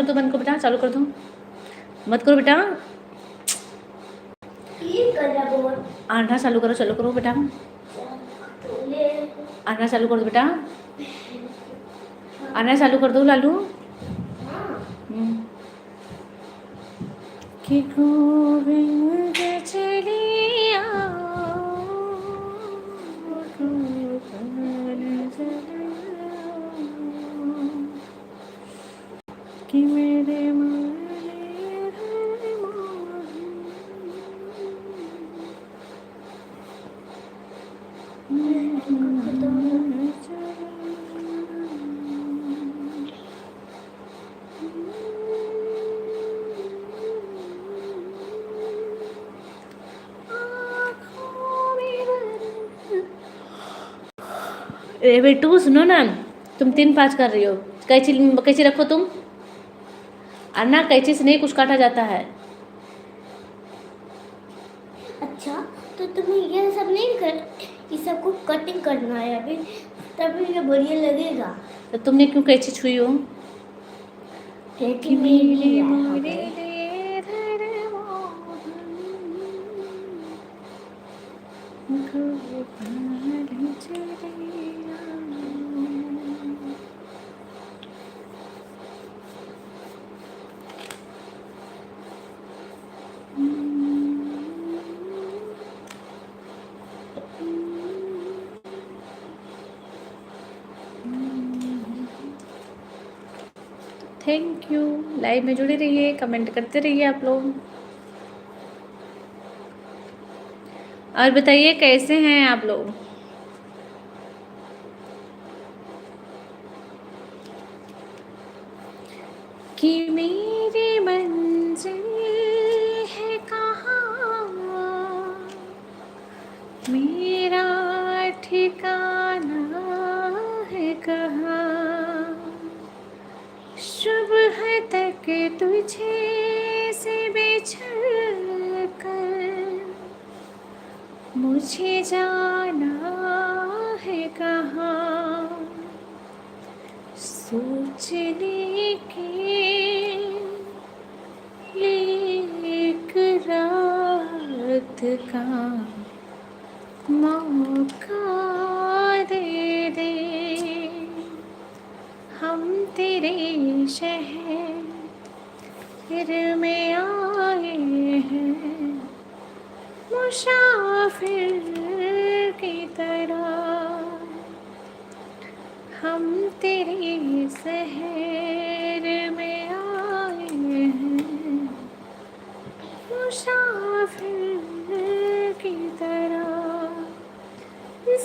कर दो, बंद करो बेटा, चालू कर दो, मत करो बेटा। आना चालू करो, चालू करो बेटा, आना चालू कर दो बेटा, आना चालू कर दो लालू। कि गोविंद चलिया कि मेरे बेटू सुनो ना, तुम 3-5 कर रही हो, कैची कैची रखो तुम। अन्ना कैची से नहीं कुछ काटा जाता है। अच्छा तो तुम्हें ये सब नहीं कर, ये सबको कटिंग करना है अभी, तभी ये बढ़िया लगेगा। तो तुमने क्यों कैची छुई हो? कि मेरे थैंक यू, लाइव में जुड़े रहिए, कमेंट करते रहिए आप लोग। और बताइए कैसे हैं आप लोग। कि मेरी मंजिल है कहाँ, मेरा ठिकाना है कहाँ, सुबह तक तुझे से बिछड़ कर मुझे जाना है कहाँ, सोचने के लिए एक रात का मौका दे दे, हम तेरे शहर में आए हैं मुसाफिर की तरह, हम तेरे शहर में आए हैं मुसाफिर की तरह,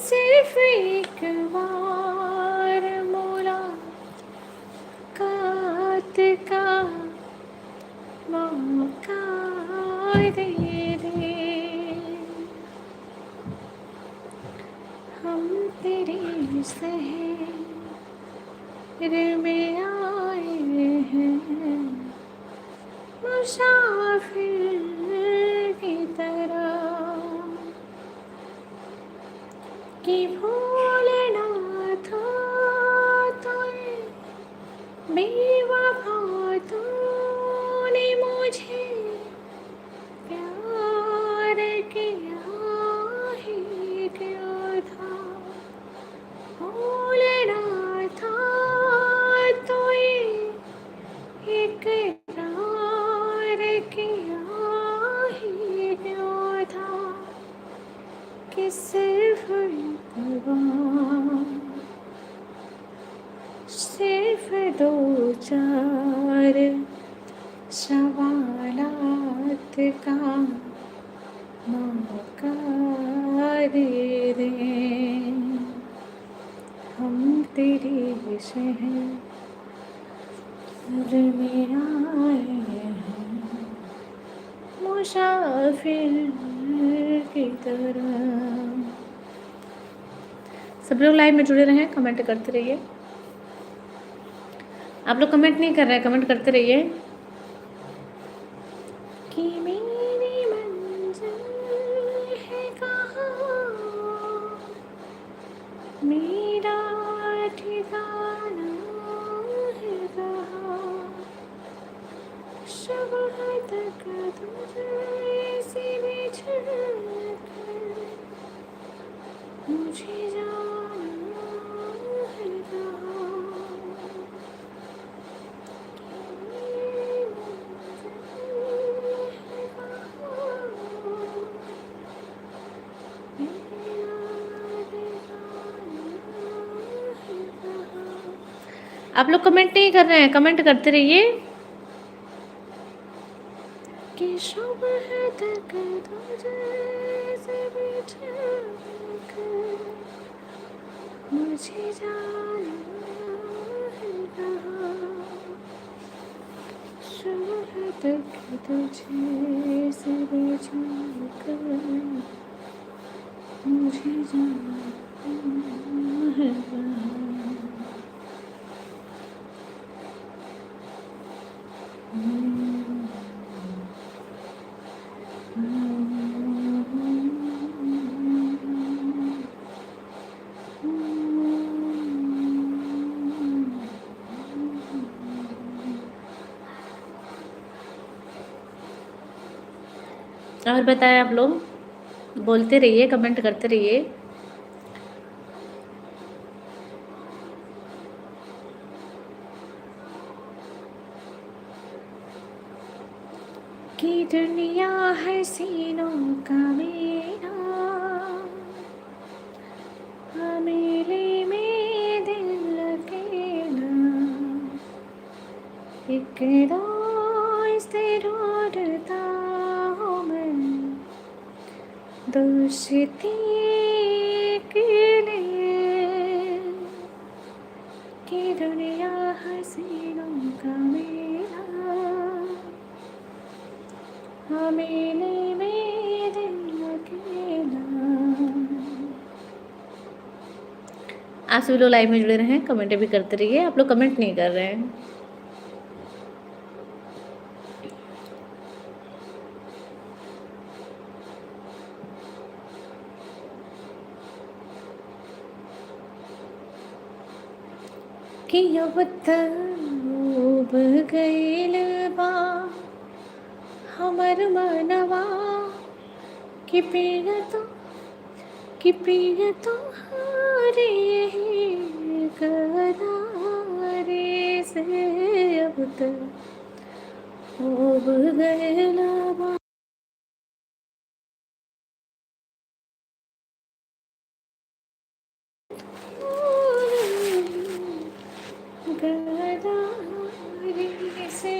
सिर्फ एक बार मुलाकात का मौका दे दे, हम तेरे शहर में आए हैं मुसाफिर की तरह, कि भूलना था तुझे बेवफा, तूने मुझे प्यार किया ही क्यों था, भूलना था तुझे इकरार किया ही क्यों था, कि सिर्फ सिर्फ 2-4 सवालात का मौका दे दे, हम तेरे शहर में आए हैं मुसाफिर की तरह। सब लोग लाइव में जुड़े रहें, कमेंट करते रहिए। आप लोग कमेंट नहीं कर रहे हैं, कमेंट करते रहिए। कि मेरी मंजिल है कहाँ, मेरा ठिकाना है कहाँ, सुबह तक तुझे से बिछड़ कर मुझे जाना है कहाँ आप लोग कमेंट नहीं कर रहे हैं, कमेंट करते रहिए। कि सुबह तक तुझे से बिछड़ कर मुझे जाना है कहाँ सुबह तक तुझे से बिछड़ कर मुझे जाना है कहाँ और बताएं, आप लोग बोलते रहिए, कमेंट करते रहिए। कि दुनिया है सीनों का मेरा, मेले में दिल अकेला, एक दोस्त ढूंढता हूँ मैं, दोस्ती के लिए। कि दुनिया हसीनों का मेरा, मेले में दिल अकेला। आप सभी लोग लाइव में जुड़े रहें, कमेंट भी करते रहिए। आप लोग कमेंट नहीं कर रहे हैं। कि अब तब गइल बा हमर मनवा, कि पिया तो हारे करारे से अब तक गइल बा। गदारे से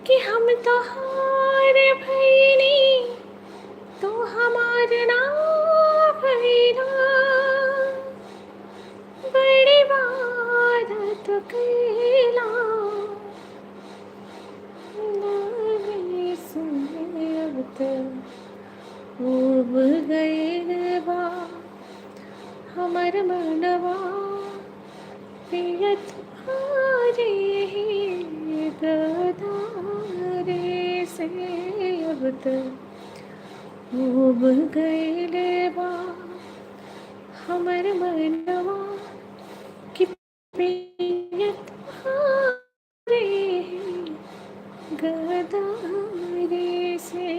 कि हम तो हार भइनी, तो हमार ना भइला, बड़ी बात कैला, लगे सुने अब तक डूब गइल बा हमर मनवा, पिया तुम्हारे गदारे से अब तक डूब गइल बा हमर मनवा, कि पिया तुम्हारे गदारे से।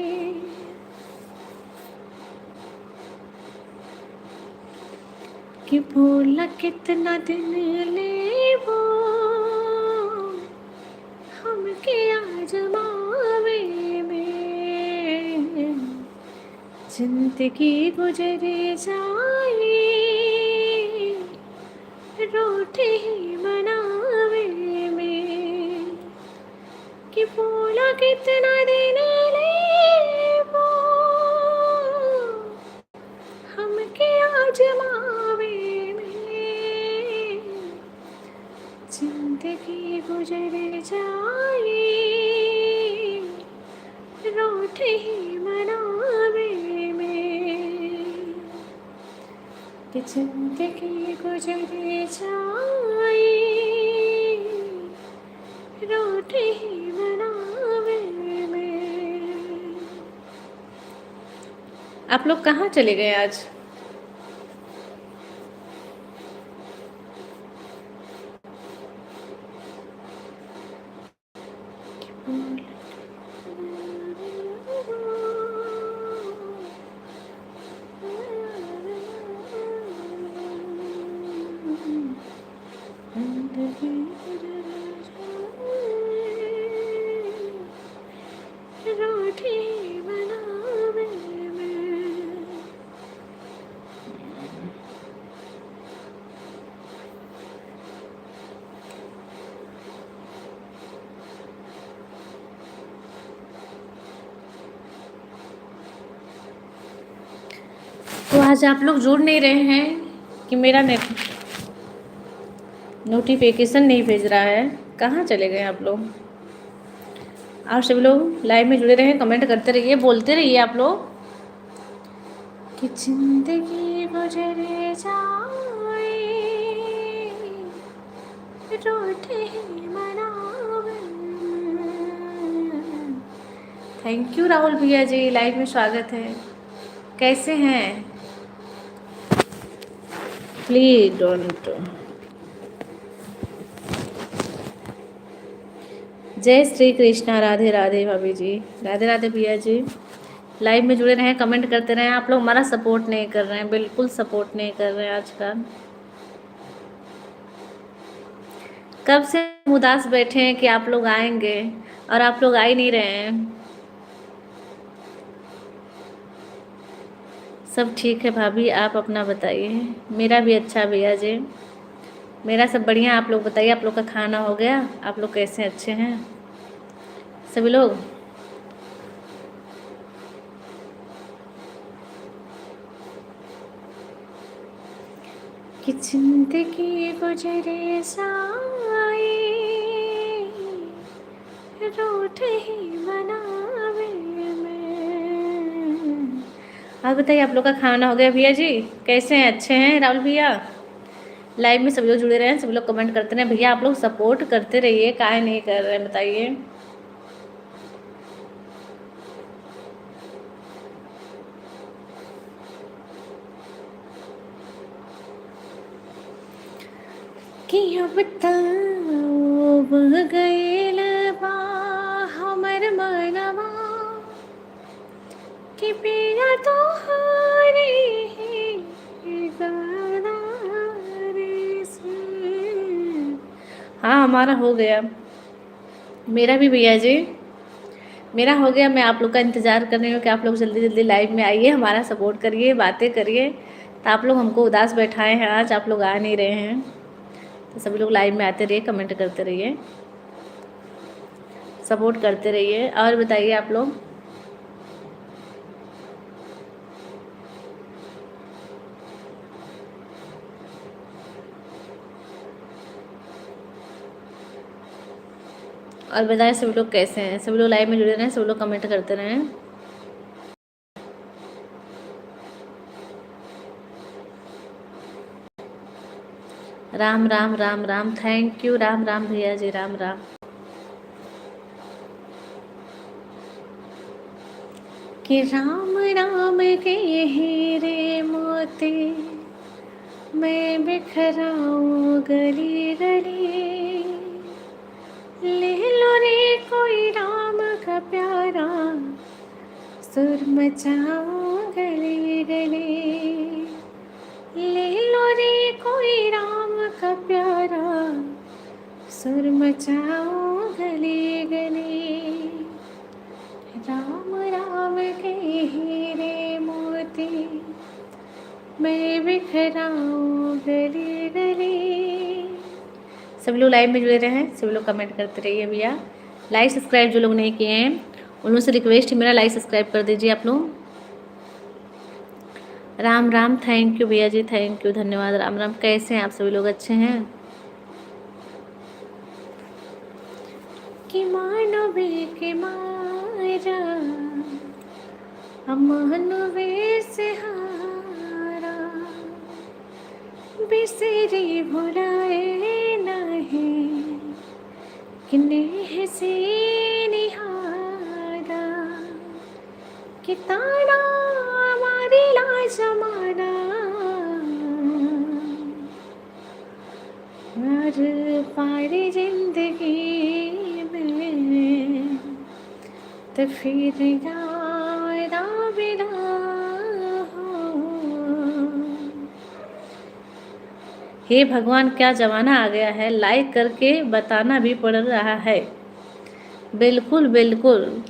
कि भूला कितना दिन लेबो हमके आजमावे में, जिंदगी गुजरे जाए रोटी ही मनावे में। कि भूला कितना दिन लेबो हमके आजमावे में, जिंदगी गुजर जाए रोटी ही मनावे में। कि जिंदगी गुजर जाए रोटी ही मनावे में। आप लोग कहाँ चले गए आज? आज आप लोग जुड़ नहीं रहे हैं कि मेरा नोटिफिकेशन नहीं भेज रहा है, कहाँ चले गए आप लोग? आप सभी लोग लाइव में जुड़े रहे, कमेंट करते रहिए, बोलते रहिए आप लोग कि जिंदगी गुजरे जाए रूठे मनावे। थैंक यू राहुल भैया जी, लाइव में स्वागत है। कैसे हैं? Please don't. जय श्री कृष्णा, राधे राधे भाभी जी, राधे राधे भैया जी। लाइव में जुड़े रहें, कमेंट करते रहें। आप लोग हमारा सपोर्ट नहीं कर रहे हैं, बिल्कुल सपोर्ट नहीं कर रहे हैं आजकल। कब से हम उदास बैठे हैं कि आप लोग आएंगे और आप लोग आ ही नहीं रहे हैं। सब ठीक है भाभी, आप अपना बताइए। मेरा भी अच्छा भैया जी, मेरा सब बढ़िया। आप लोग बताइए, आप लोग का खाना हो गया? आप लोग कैसे, अच्छे हैं सभी लोग? कि जिंदगी गुजरे जाए रूठ ही मनावे में। आप बताइए, आप लोग का खाना हो गया भैया जी? कैसे हैं, अच्छे हैं राहुल भैया? लाइव में सब लोग जुड़े रहे हैं, सब लोग कमेंट करते रहे। भैया आप लोग सपोर्ट करते रहिए, काहे नहीं कर रहे हैं बताइए। कि अब तब गईल बा हमर मनवा कि पिया तोहरे गदारी से। हाँ हमारा हो गया, मेरा भी भैया जी, मेरा हो गया। मैं आप लोग का इंतज़ार कर रही हूँ कि आप लोग जल्दी जल्दी लाइव में आइए, हमारा सपोर्ट करिए, बातें करिए। तो आप लोग हमको उदास बैठाए हैं, आज आप लोग आ नहीं रहे हैं। तो सभी लोग लाइव में आते रहिए, कमेंट करते रहिए, सपोर्ट करते रहिए। और बताइए आप लोग। और बताइए सभी लोग कैसे हैं? सभी लोग लाइव में जुड़े रहें, सभी लोग कमेंट करते रहें। राम राम राम राम, थैंक यू राम राम भैया जी, राम राम। कि राम राम के हीरे मोती मैं बिखराऊं गली गली। ले लो रे कोई राम का प्यारा, सुर मचाऊं गली गली। ले लो रे कोई राम का प्यारा, सुर मचाऊं गली गली। राम राम के हीरे मोती मैं बिखराऊं गली गली। सभी लोग लाइव में जुड़े रहे, सभी लोग कमेंट करते रहिए भैया। लाइक सब्सक्राइब जो लोग नहीं किए हैं उन लोगों से रिक्वेस्ट है, मेरा लाइक सब्सक्राइब कर दीजिए आप लोग। राम राम, थैंक यू भैया जी, थैंक यू, धन्यवाद। राम राम, कैसे हैं आप सभी लोग? अच्छे हैं? कि मानवे के मारा अमानवे से हारा, बिसरी भुलाए नहीं कि नेह से निहारा। कि तारा मारी ला जमाना हर पारी जिंदगी में, तो फिर यारा बिना हो। हे भगवान, क्या ज़माना आ गया है, लाइक करके बताना भी पड़ रहा है। बिल्कुल बिल्कुल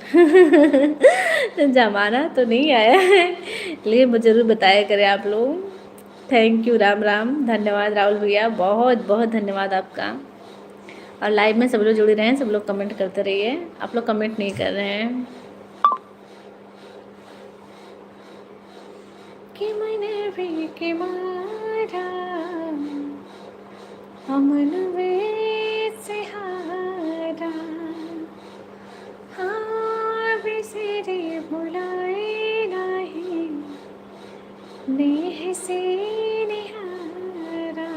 ज़माना तो नहीं आया है, लेकिन मुझे ज़रूर बताया करें आप लोग। थैंक यू, राम राम, धन्यवाद राहुल भैया, बहुत बहुत धन्यवाद आपका। और लाइव में सब लोग जुड़े रहे हैं, सब लोग कमेंट करते रहिए। आप लोग कमेंट नहीं कर रहे हैं। कि मन वे के मारा अमन वे से हारा हाँ बिसरे भुलाए नाही नेह से निहारा।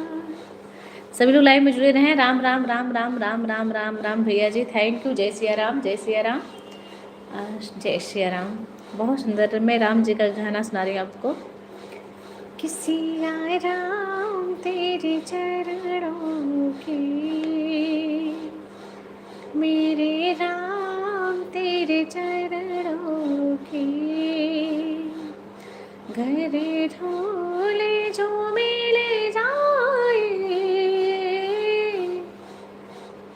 सभी लोग लाइव में जुड़े रहें। राम राम राम राम राम राम राम राम भैया जी, थैंक यू। जय सिया राम, जय सिया राम, जय सिया राम। बहुत सुंदर मैं राम जी का गाना सुना रही हूँ आपको। कि सिया राम तेरे चरणों की, मेरे राम तेरे चरणों की, घर ढोले जो मिल जाए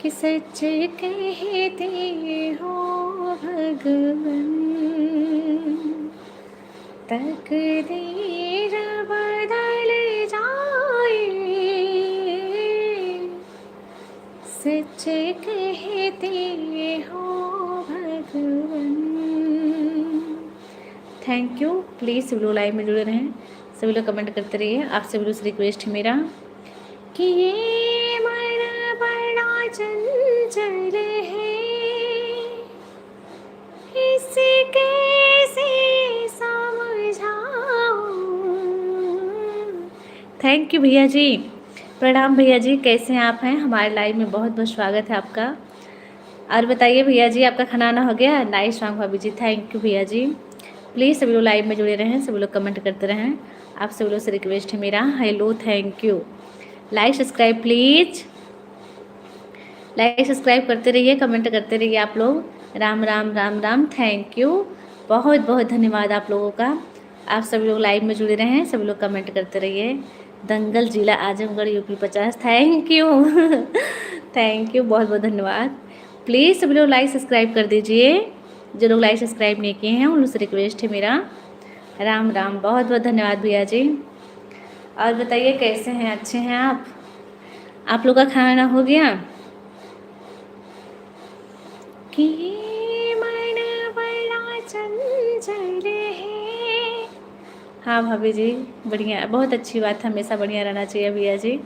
कि सच कहते हो भगवन, तकदीर बदल जाए सच कहते हो भगवन। Thank you. प्लीज़ सभी लोग लाइव में जुड़े रहें, सभी लोग कमेंट करते रहिए। आप सभी लोग से रिक्वेस्ट है मेरा कि ये मन बड़ा चंचल है, इसे कैसे समझाऊं। थैंक यू भैया जी, प्रणाम भैया जी, कैसे हैं आप? हैं हमारे लाइव में बहुत बहुत स्वागत है आपका। और बताइए भैया जी, आपका खाना ना हो गया? नाइस सॉन्ग भाभी जी, थैंक यू भैया जी। प्लीज़ सभी लोग लाइव में जुड़े रहें, सभी लोग कमेंट करते रहें। आप सभी लोग से रिक्वेस्ट है मेरा। Hello, thank you. Like subscribe please, like subscribe करते रहिए, कमेंट करते रहिए आप लोग। राम राम राम राम, थैंक यू, बहुत बहुत धन्यवाद आप लोगों का। आप सभी लोग लाइव में जुड़े रहें, सभी लोग कमेंट करते रहिए। दंगल जिला Azamgarh UP 50, thank you thank you, बहुत बहुत धन्यवाद। प्लीज़ सभी लोग लाइक सब्सक्राइब कर दीजिए। जो लोग लाइक सब्सक्राइब नहीं किए हैं उनसे रिक्वेस्ट है मेरा। राम राम, बहुत बहुत धन्यवाद भैया जी। और बताइए कैसे हैं? अच्छे हैं आप लोग का खाना हो गया? कि मन बड़ा चंचल है। हाँ भाभी जी, बढ़िया, बहुत अच्छी बात है, हमेशा बढ़िया रहना चाहिए भैया जी।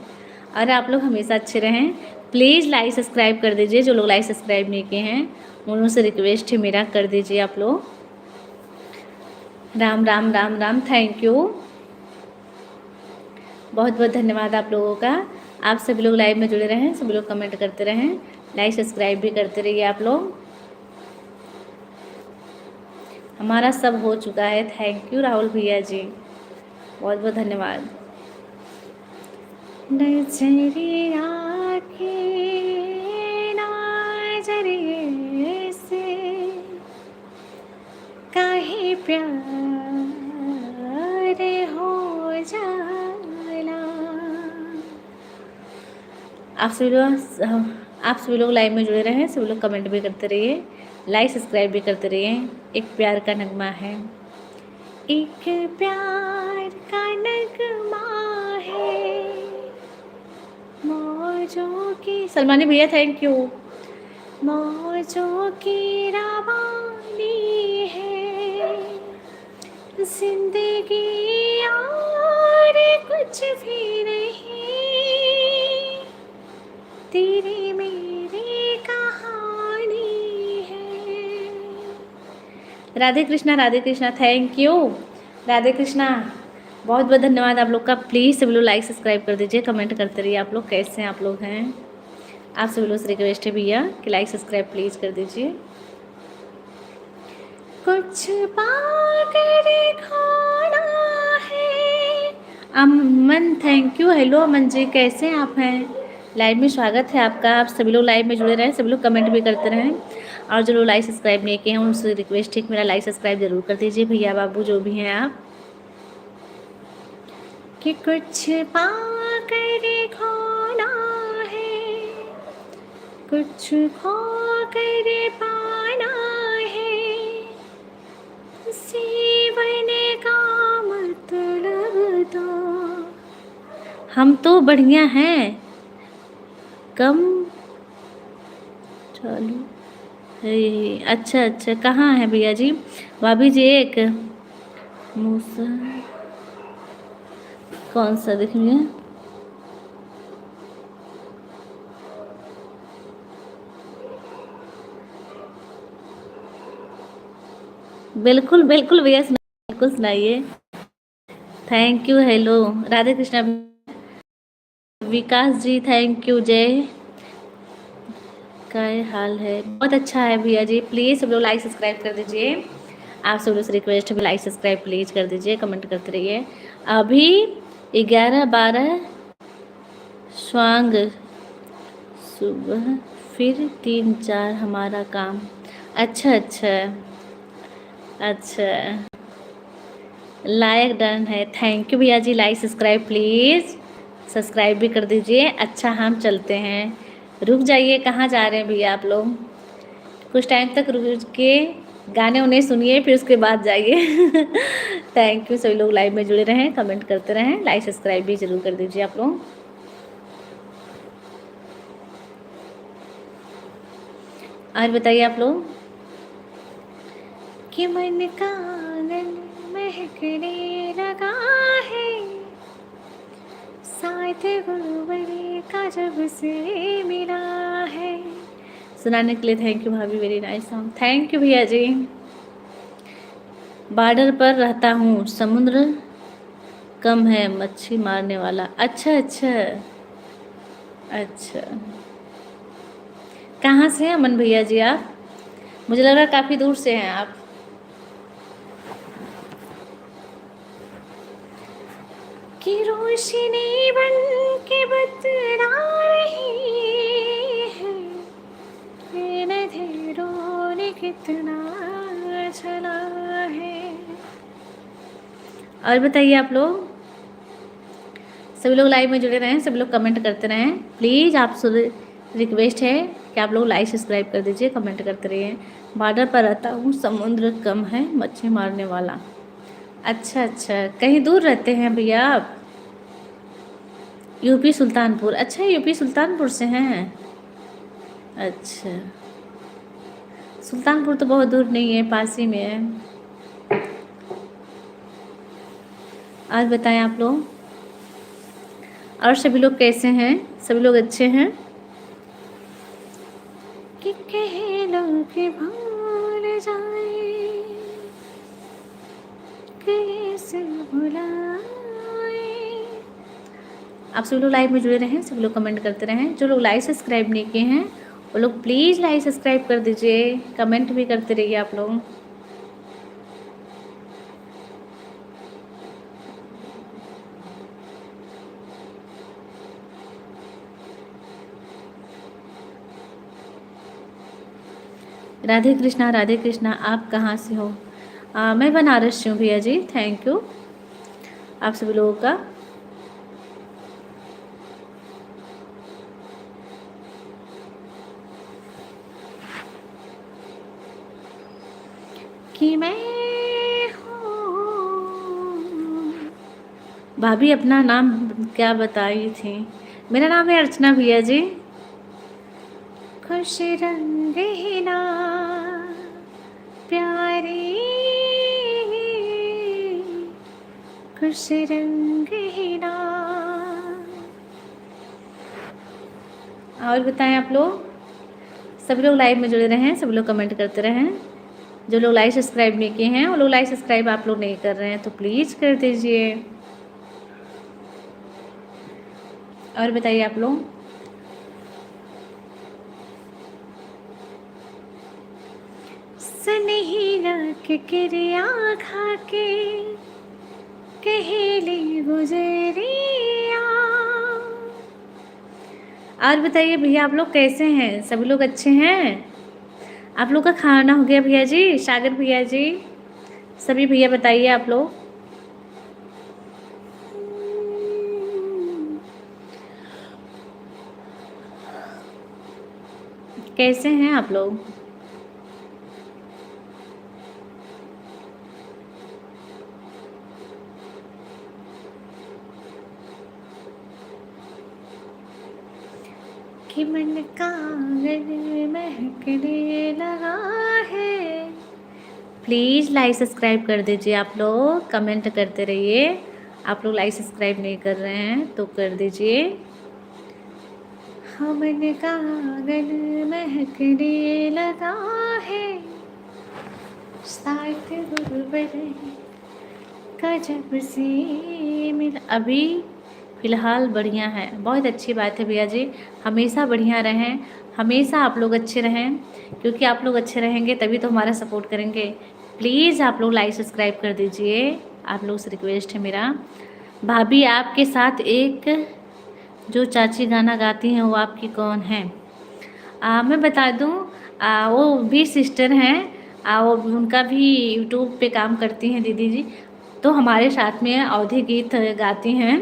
और आप लोग हमेशा अच्छे रहें। प्लीज़ लाइक सब्सक्राइब कर दीजिए। जो लोग लाइक सब्सक्राइब नहीं किए हैं उन से रिक्वेस्ट है मेरा, कर दीजिए आप लोग। राम राम राम राम, थैंक यू, बहुत बहुत धन्यवाद आप लोगों का। आप सभी लोग लाइव में जुड़े रहें, सभी लोग कमेंट करते रहें, लाइक सब्सक्राइब भी करते रहिए आप लोग। हमारा सब हो चुका है। थैंक यू राहुल भैया जी, बहुत बहुत धन्यवाद। नजरिया के नजरिए से काहे प्यार हो जाला। आप सभी लोग लाइव में जुड़े रहें, सभी लोग कमेंट भी करते रहिए, लाइक सब्सक्राइब भी करते रहिए। एक प्यार का नगमा है, एक प्यार का नगमा है मौजों की। सलमानी भैया थैंक यू। मौजों की रवानी है जिंदगी और कुछ भी नहीं, तेरी मेरी कहानी है। राधे कृष्णा, थैंक यू राधे कृष्णा, बहुत बहुत धन्यवाद आप लोग का। प्लीज़ सभी लोग लाइक सब्सक्राइब कर दीजिए, कमेंट करते रहिए आप लोग। कैसे हैं आप लोग? हैं आप सभी लोग से रिक्वेस्ट है भैया कि लाइक सब्सक्राइब प्लीज़ कर दीजिए। कुछ पाकर खाना है। अमन thank you. Hello Aman ji, कैसे हैं आप? हैं लाइव में स्वागत है आपका। आप सभी लोग लाइव में जुड़े रहें, सभी लोग कमेंट भी करते रहें। और जो लोग लाइक सब्सक्राइब नहीं किए हैं उनसे रिक्वेस्ट है कि मेरा लाइक सब्सक्राइब जरूर कर दीजिए भैया बाबू, जो भी हैं आप। कि कुछ पाकर खोना है, कुछ खोकर पाना है, जीवन का मतलब तो। हम तो बढ़िया हैं, कम चलो। अच्छा, कहाँ है भैया जी? भाभी जी एक मूसा कौन सा देखिए? बिल्कुल बिल्कुल भैया, बिल्कुल सुनाइए। Thank you. Hello Radhe Krishna. Vikas ji thank you. Jai, क्या हाल है? बहुत अच्छा है भैया जी। प्लीज़ सब लोग लाइक सब्सक्राइब कर दीजिए। आप सब लोग से रिक्वेस्ट है, लाइक सब्सक्राइब प्लीज़ कर दीजिए, कमेंट करते रहिए। अभी 11-12 स्वांग सुबह, फिर 3-4 हमारा काम। अच्छा अच्छा अच्छा, लाइक डन है। थैंक यू भैया जी। लाइक सब्सक्राइब प्लीज़, सब्सक्राइब भी कर दीजिए। अच्छा हम चलते हैं। रुक जाइए, कहाँ जा रहे हैं भैया आप लोग? कुछ टाइम तक रुक के गाने उन्हें सुनिए, फिर उसके बाद जाइए। Thank you. सभी लोग लाइव में जुड़े रहें, कमेंट करते रहें, लाइक सब्सक्राइब भी जरूर कर दीजिए आप लोग। आज बताइए आप लोग कि मन का आंगन महकने लगा है, साथ गुरुवरी का जब से मिला है। सुनाने के लिए थैंक यू भाभी, very nice song. Thank you भैया जी। बॉर्डर पर रहता हूँ, समुद्र कम है, मच्छी मारने वाला। अच्छा अच्छा अच्छा, कहाँ से हैं अमन भैया जी आप? मुझे लग रहा है काफ़ी दूर से हैं आप। कि रोशनी बन के बतला रही है, इन अंधेरों ने कितना चला है। और बताइए आप लोग, सभी लोग लाइव में जुड़े रहें, सभी लोग कमेंट करते रहें प्लीज़। आप सब रिक्वेस्ट है कि आप लोग लाइक सब्सक्राइब कर दीजिए, कमेंट करते रहिए। बॉर्डर पर रहता हूँ, समुद्र कम है, मच्छी मारने वाला। अच्छा अच्छा, कहीं दूर रहते हैं भैया आप? यूपी सुल्तानपुर। अच्छा, यूपी सुल्तानपुर से हैं। अच्छा, सुल्तानपुर तो बहुत दूर नहीं है, पास ही में है। आज बताएं आप लोग, और सभी लोग कैसे हैं? सभी लोग अच्छे हैं? कि कह लो कि भूल जाए, कैसे भुलाए। आप सभी लोग लाइव में जुड़े रहें, सभी लोग कमेंट करते रहें। जो लोग लाइक सब्सक्राइब नहीं किए हैं वो लोग प्लीज़ लाइक सब्सक्राइब कर दीजिए, कमेंट भी करते रहिए आप लोग। राधे कृष्णा राधे कृष्णा। आप कहाँ से हो? मैं बनारस से हूँ भैया जी। थैंक यू आप सभी लोगों का। कि मैं हूँ, भाभी अपना नाम क्या बताई थी? मेरा नाम है अर्चना भैया जी। खुश रंगीना प्यारी, खुश रंगीना। और बताएं आप लोग, सभी लोग लाइव में जुड़े रहें, सभी लोग कमेंट करते रहें। जो लोग लाइक सब्सक्राइब नहीं किए हैं वो लोग लाइक सब्सक्राइब आप लोग नहीं कर रहे हैं तो प्लीज़ कर दीजिए। और बताइए आप लोग, सनहीना के क्रिया खा के कहेली गुजरिया। और बताइए भैया आप लोग कैसे हैं? सभी लोग अच्छे हैं? आप लोग का खाना हो गया भैया जी? सागर भैया जी, सभी भैया बताइए आप लोग कैसे हैं आप लोग? कि मन का आंगन महकने लगा है। प्लीज़ लाइक सब्सक्राइब कर दीजिए आप लोग, कमेंट करते रहिए आप लोग लाइक सब्सक्राइब नहीं कर रहे हैं तो कर दीजिए। हमन का आंगन महकने लगा है, साथ गुरुवर का जब से मिला। अभी फ़िलहाल बढ़िया है, बहुत अच्छी बात है भैया जी। हमेशा बढ़िया रहें, हमेशा आप लोग अच्छे रहें, क्योंकि आप लोग अच्छे रहेंगे तभी तो हमारा सपोर्ट करेंगे। प्लीज़ आप लोग लाइक सब्सक्राइब कर दीजिए, आप लोग से रिक्वेस्ट है मेरा। भाभी आपके साथ एक जो चाची गाना गाती हैं वो आपकी कौन है? मैं बता दूं, वो भी सिस्टर हैं, वो उनका भी यूट्यूब पे काम करती हैं दीदी जी, तो हमारे साथ में अवधी गीत गाती हैं।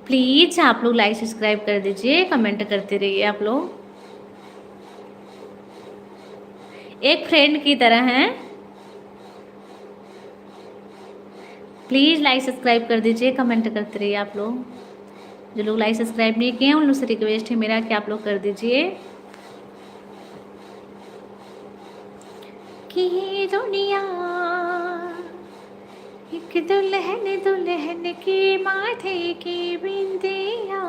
प्लीज़ आप लोग लाइक सब्सक्राइब कर दीजिए, कमेंट करते रहिए आप लोग, एक फ्रेंड की तरह हैं। प्लीज़ लाइक सब्सक्राइब कर दीजिए, कमेंट करते रहिए आप लोग। जो लोग लाइक सब्सक्राइब नहीं किए हैं उन लोग से रिक्वेस्ट है मेरा कि आप लोग कर दीजिए। कि ये दुनिया एक दुल्हन दुल्हन के माथे की बिंदिया।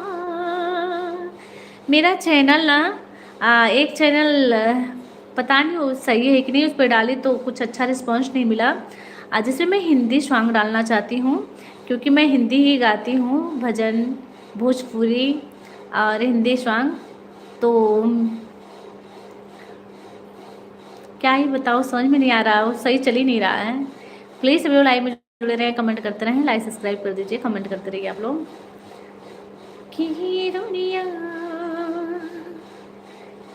मेरा चैनल ना एक चैनल पता नहीं वो सही है कि नहीं, उस पर डाली तो कुछ अच्छा रिस्पॉन्स नहीं मिला, जिसमें मैं हिंदी सॉन्ग डालना चाहती हूँ, क्योंकि मैं हिंदी ही गाती हूँ, भजन, भोजपुरी और हिंदी सॉन्ग। तो क्या ही बताओ, समझ में नहीं आ रहा, वो सही चल ही नहीं रहा है। प्लीज़ सभी लोग लाइव में जुड़े रहें, कमेंट करते रहें, लाइक सब्सक्राइब कर दीजिए, कमेंट करते रहिए आप लोग। कि ये दुनिया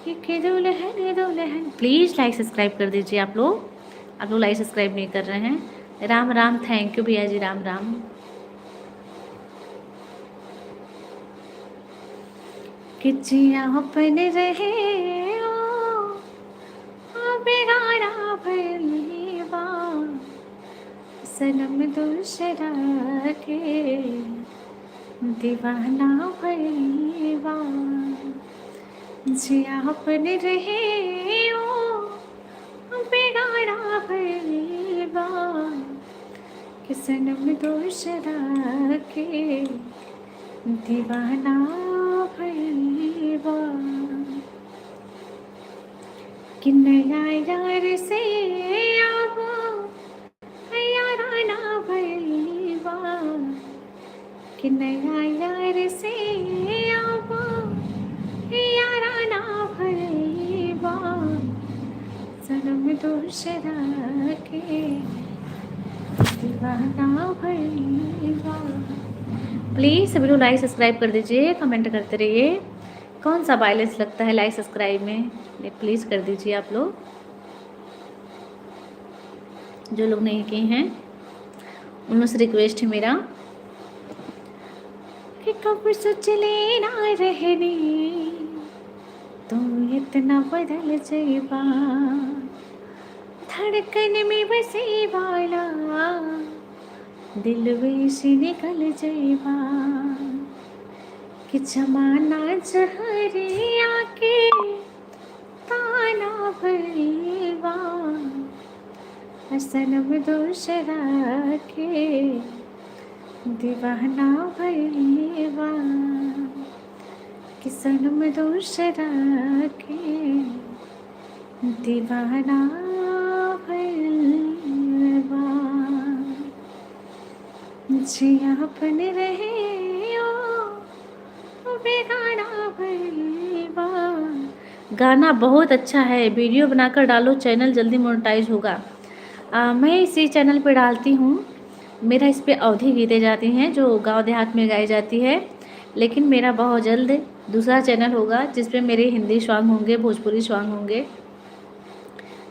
एक दुल्हन दुल्हन, प्लीज़ लाइक सब्सक्राइब कर दीजिए आप लोग लाइक सब्सक्राइब नहीं कर रहे हैं। राम राम, थैंक यू भैया जी, राम राम। कि जिया अपन रहे बेगाना भैया, सनम दूसरा के दीवाना भैया। जिया अपन रहे बेगाना भैया, कि सनम दूसरा के दीवाना भैया। कि नया यार से अब याराना भैया, कि नया यार से अब याराना भैया, सनम दूसरा के दीवाना भैया। प्लीज़ सभी लोग लाइक सब्सक्राइब कर दीजिए, कमेंट करते रहिए। कौन सा बैलेंस लगता है लाइक सब्सक्राइब में, प्लीज़ कर दीजिए आप लोग, जो लोग नहीं किए हैं उन लोग से रिक्वेस्ट है मेरा कि कब सोच लेना रहने तुम इतना बदल जाइबा, धड़कन में बसे वाला दिल में से निकल जाइबा। कि जमाना जहरिया के ताना भैया, सनम दूसरा के दीवाना भैया, कि सनम दूसरा के दीवाना भैया। जिया अपन रहे बेगाना भैया। गाना बहुत अच्छा है, वीडियो बनाकर डालो, चैनल जल्दी मोनेटाइज होगा। मैं इसी चैनल पे डालती हूँ, मेरा इस पे अवधी गीतें जाती हैं जो गांव देहात में गाई जाती है, लेकिन मेरा बहुत जल्द दूसरा चैनल होगा जिस पे मेरे हिंदी सॉन्ग होंगे, भोजपुरी सॉन्ग होंगे।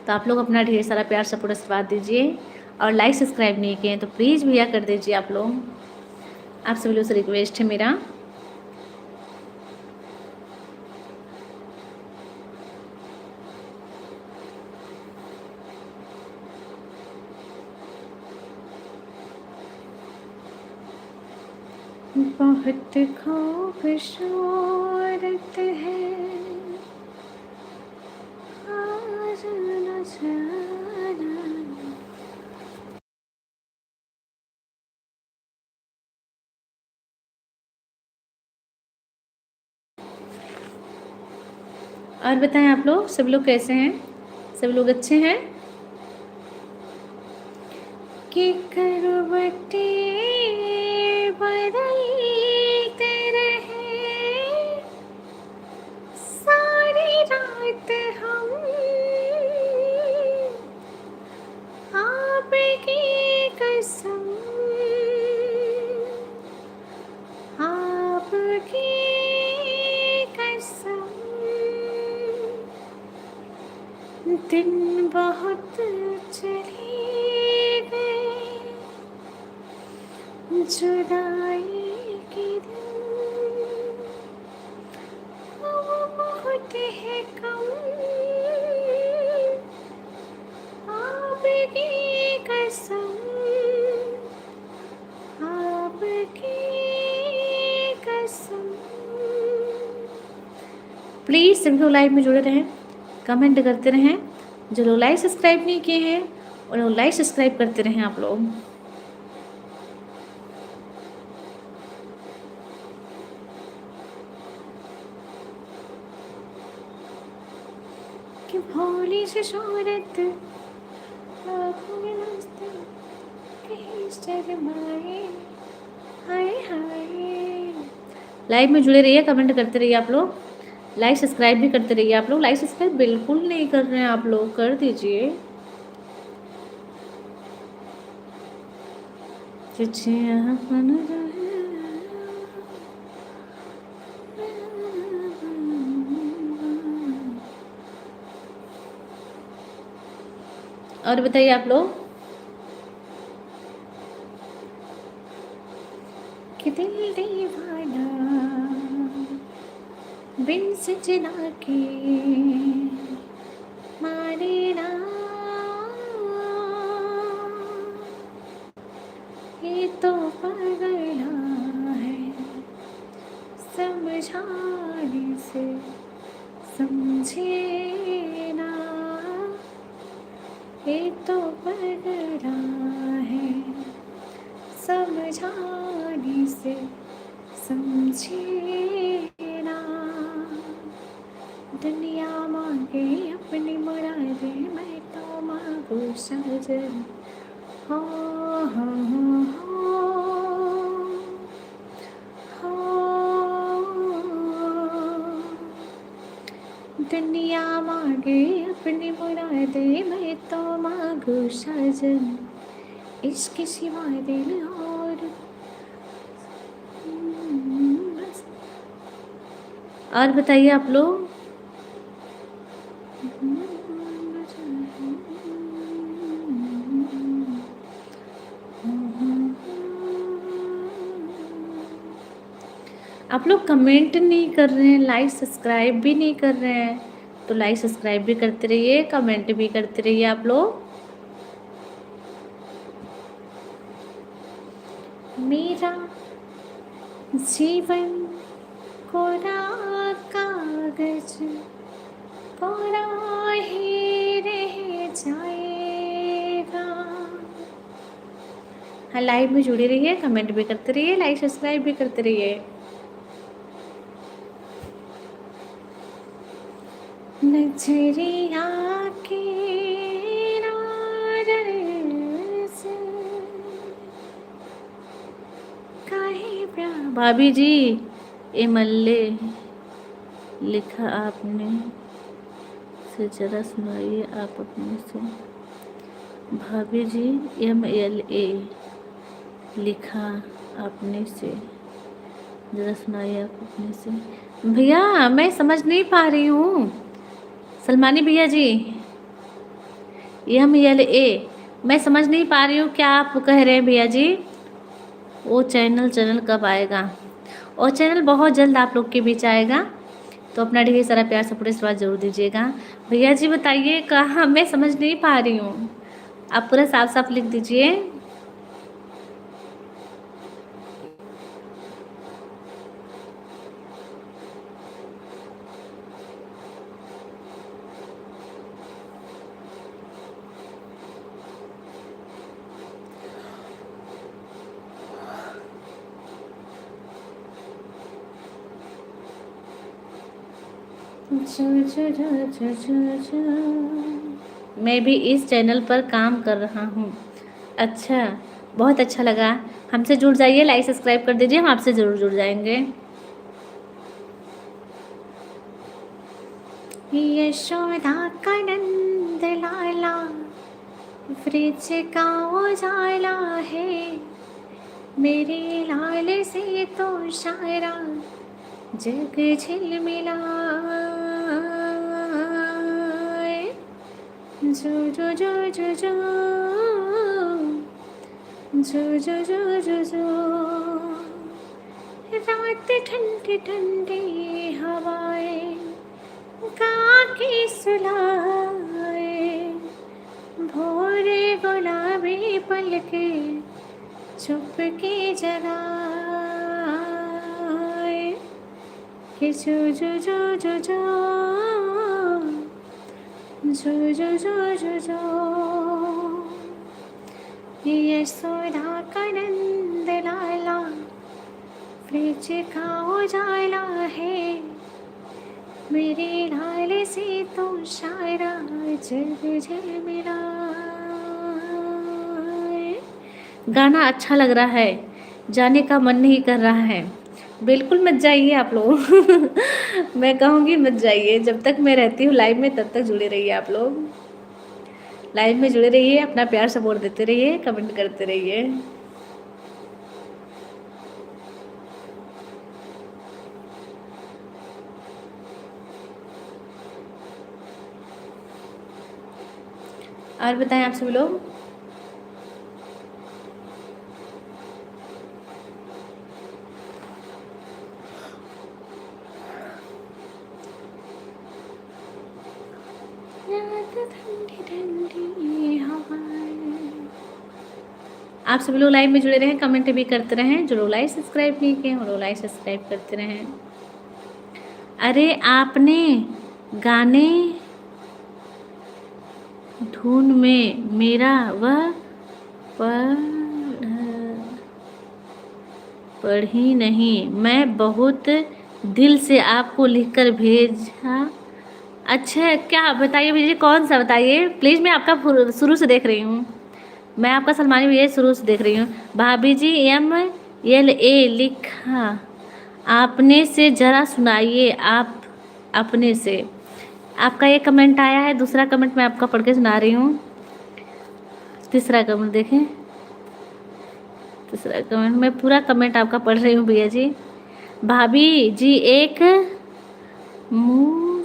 तो आप लोग अपना ढेर सारा प्यार सपोर्ट आशीर्वाद दीजिए, और लाइक सब्सक्राइब नहीं किए तो प्लीज़ भैया कर दीजिए आप लोग, आप सभी लोग से रिक्वेस्ट है मेरा। बहुत खूबसूरत है और बताएं आप लोग, सब लोग कैसे हैं? सब लोग अच्छे हैं? कि करवटे बदलते रहे सारी रात हम, आपकी कसम, आपकी कसम। दिन बहुत चले गए, जुदाई के दिन वो बहुत है कम, आपकी कसम, आपकी कसम। प्लीज़ सभी लोग लाइव में जुड़े रहें, कमेंट करते रहें। जो लोग लाइक सब्सक्राइब नहीं किए हैं उन लोग लाइक सब्सक्राइब करते रहें आप लोग। कि भोली सी शोहरत आँखों में नाचते कहीं शर्माए, हाय हाय। लाइव में जुड़े रहिए, कमेंट करते रहिए आप लोग, लाइक सब्सक्राइब भी करते रहिए आप लोग। लाइक सब्सक्राइब बिल्कुल नहीं कर रहे हैं आप लोग, कर दीजिए। तुझे अपन और बताइए आप लोग कि दिल दीवाना बिन सजना के मारे ना, ये तो पगला है समझाने से समझे ना, ये तो पगला है समझाने से समझे ना। दुनिया मांगे अपनी मुरादे, मैं तो मांगू साजन। हो हो हो दुनिया मांगे अपनी मुरादे, मैं तो मांगू साजन। इसके सिवा दिल और बताइए आप लोग। आप लोग कमेंट नहीं कर रहे हैं, लाइक सब्सक्राइब भी नहीं कर रहे हैं, तो लाइक सब्सक्राइब भी करते रहिए, कमेंट भी करते रहिए आप लोग। मेरा जीवन कोरा कागज कोरा ही रह जाएगा। हाँ, लाइव में जुड़े रहिए, कमेंट भी करते रहिए, लाइक सब्सक्राइब भी करते रहिए। नजरिया के भाभी जी ए मल्ले लिखा आपने से जरा सुनाइए आप अपने से। भाभी जी MLA लिखा आपने से, जरा सुनाइए आप अपने से। भैया मैं समझ नहीं पा रही हूँ, सलमानी भैया जी MLA मैं समझ नहीं पा रही हूँ क्या आप कह रहे हैं भैया जी। वो चैनल कब आएगा? और चैनल बहुत जल्द आप लोग के बीच आएगा, तो अपना ढेर सारा प्यार सपोर्ट आशीर्वाद जरूर दीजिएगा। भैया जी बताइए कहाँ, मैं समझ नहीं पा रही हूँ, आप पूरा साफ साफ लिख दीजिए। जो जो जो जो जो जो। मैं भी इस चैनल पर काम कर रहा हूँ। अच्छा, बहुत अच्छा लगा। हमसे जुड़ जाइए, लाइक सब्सक्राइब कर दीजिए, हम आपसे ज़रूर जुड़ जाएंगे। यशोदा का नंद लाला, वृज का उजाला है, मेरे लाल से तो सारा जग झिलमिलाए। जो जो जो जो जो जो जो जो जो जो। रात ठंडी ठंडी हवाएं गा के सुलाए, भोरे गुलाबी पलके चुप के जगाए। कि जो जो जो जो जो जो जो जो जो जो। यशोदा का नंद लाला, वृज का उजाला है, मेरे लाल से तो सारा जग झिलमिलाए। गाना अच्छा लग रहा है, जाने का मन नहीं कर रहा है। बिल्कुल मत जाइए आप लोग। मैं कहूँगी मत जाइए, जब तक मैं रहती हूँ लाइव में तब तक जुड़े रहिए आप लोग। लाइव में जुड़े रहिए, अपना प्यार सपोर्ट देते रहिए, कमेंट करते रहिए। और बताएं आप सब लोग। आप सभी लोग लाइव में जुड़े रहें, कमेंट भी करते रहें। जो लोग लाइक सब्सक्राइब नहीं किए वो लोग लाइक सब्सक्राइब करते रहें। अरे आपने गाने धुन में मेरा वह पढ़ी नहीं, मैं बहुत दिल से आपको लिखकर भेजा। अच्छा, क्या बताइए मुझे, कौन सा बताइए प्लीज़। मैं आपका शुरू से देख रही हूँ, मैं आपका सलमानी भैया शुरू से देख रही हूँ। भाभी जी MLA लिखा आपने से, ज़रा सुनाइए आप अपने से। आपका ये कमेंट आया है, दूसरा कमेंट मैं आपका पढ़ के सुना रही हूँ। तीसरा कमेंट देखें, तीसरा कमेंट, मैं पूरा कमेंट आपका पढ़ रही हूँ भैया जी। भाभी जी एक मुसहायरा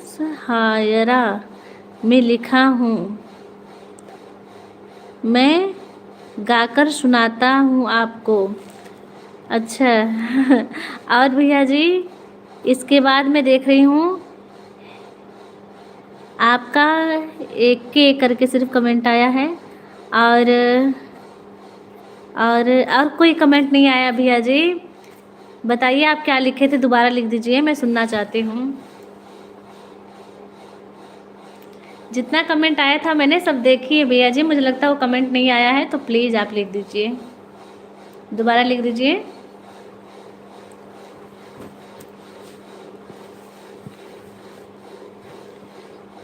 में लिखा हूँ, मैं गाकर सुनाता हूँ आपको। अच्छा। और भैया जी इसके बाद मैं देख रही हूँ आपका एक के करके सिर्फ कमेंट आया है, और कोई कमेंट नहीं आया। भैया जी बताइए आप क्या लिखे थे, दोबारा लिख दीजिए, मैं सुनना चाहती हूँ। जितना कमेंट आया था मैंने सब देखी है भैया जी, मुझे लगता है वो कमेंट नहीं आया है, तो प्लीज़ आप लिख दीजिए, दोबारा लिख दीजिए।